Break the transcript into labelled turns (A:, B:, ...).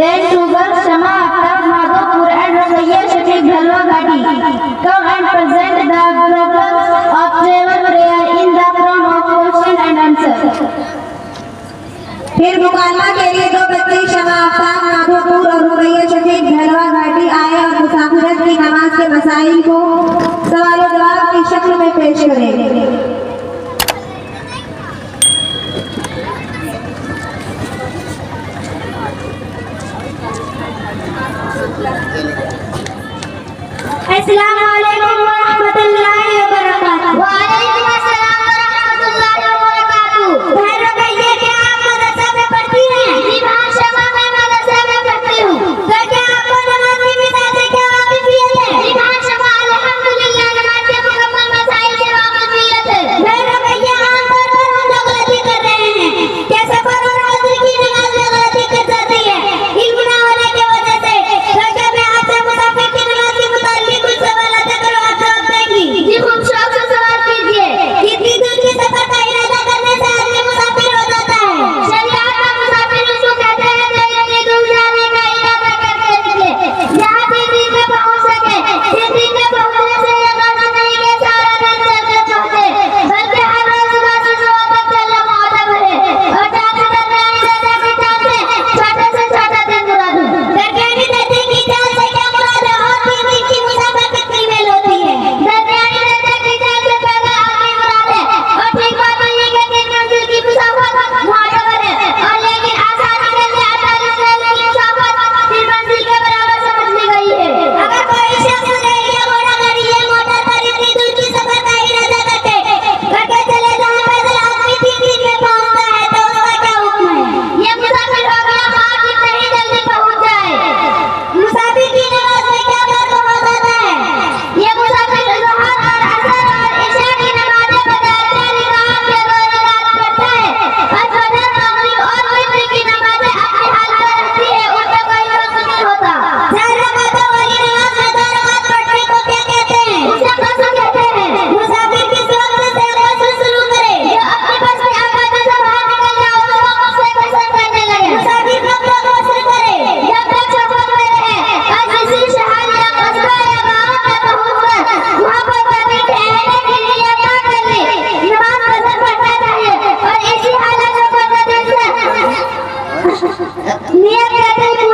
A: Then two girls, Shama Akhtar, Madhopur and Ruqayya Shafiq Dhalwa Ghati, come and present the problems of travel prayer in the form of question and answer.
B: फिर मुकालमा के लिए दो बच्चे शमा अख्तार माधोपुर और रुकैया शफीक धलवा घाटी आए और मुसाफिरत की नमाज के मसाइल को सवाल जवाब की शक्ल में पेश करेंगे।
A: अस्सलामु अलैकुम व रहमतुल्लाहि व बरकातुहू। व अलैकुम अस्सलाम व रहमतुल्लाहि व बरकातुहू। बहन रुकैया, क्या आप मदरसा में पढ़ती हैं? जी हाँ शमा, मैं मदरसा में पढ़ती हूँ। तो क्या आपको नमाज की मिसाल से क्या वाकिफियत है? जी हाँ शमा, अल्हम्दुलिल्लाह नमाज के मुकम्मल मसाइल से वाकिफियत है। बहन रुकैया, आमतौर पर हम लोग गलती कर रहे हैं। क्या सफर और असर की नमाज में गलती कर जाती है इल्म न होने की वजह से? तो क्या मैं आपसे मुसाफिर की नमाज के मुताल्लिक कुछ सवाल करो, आप जवाब देंगी? जी खूब शौक से सवाल कीजिए। कितनी दूर के सफर का इरादा करने से आदमी मुसाफिर हो जाता है? शरीयत में मुसाफिर उसको कहते हैं जो इतनी दूर जाने का इरादा करके निकले जहाँ 3 दिन में पहुँच सके। 3 दिन में पहुँचने से ये माना नहीं कि सारा दिन चलते पहुँचे, बल्कि हर रोज सुबह से सुबह तक चलना मुआतबर है। और चाँद दरमियानी दर्जा की चाल से छोटे से छोटा दिन मुराद है। दरमियानी दर्जे की चाल से क्या मुराद है? और 3 दिन की मुसाफिर कितनी मेल होती है? दरमियानी दर्जे की चाल से पहले आखिरी मुराद है। और ठीक बात तो ये कि 3 मंजिल की मुसाफिर मुआतबर है, और लेकिन आसानी से 48 मील की मुसाफिर 3 मंजिल के बराबर समझ ली गई है। अगर कोई शख्स रेल या घोड़ा गाड़ी या मोटर पर इतनी दूर की सफर का इरादा करके चले जहाँ पैदल आदमी 3 दिन में पहुँचता है, तो उसका क्या हुक्म है? ये मुसाफिर हो गया हाँ, जितनी ही जल्दी पहुँच जाए। मुसाफिर की नमाज में क्या फर्क हो जाता है? ये मुसाफिर ज़ोहर और असर और इशा की नमाज़ें बजाय 4 रकात के 2 रकात पढ़ता है, और फजर, मगरिब और वित्र की नमाज़ें अपनी हाल पर रहती है, उनमें कोई फर्क नहीं होता। 4 रकातों वाली नमाज में 2 रकात पढ़ने को क्या कहते हैं? उसे कसर कहते हैं। मुसाफिर किस वक्त से कसर शुरू करे? जो अपनी बस में आबादी से बाहर निकल जाए उस वक्त से कसर करने लगे। मुसाफिर कब तक कसर करे? जब तक सफर में रहे और किसी शहर या कस्बा या गाँव में पहुंचकर वहाँ पर कभी ठहरने के लिए क्या कर ले नमाज कसर पढ़ना चाहिए। और इसी हालत में नियत करके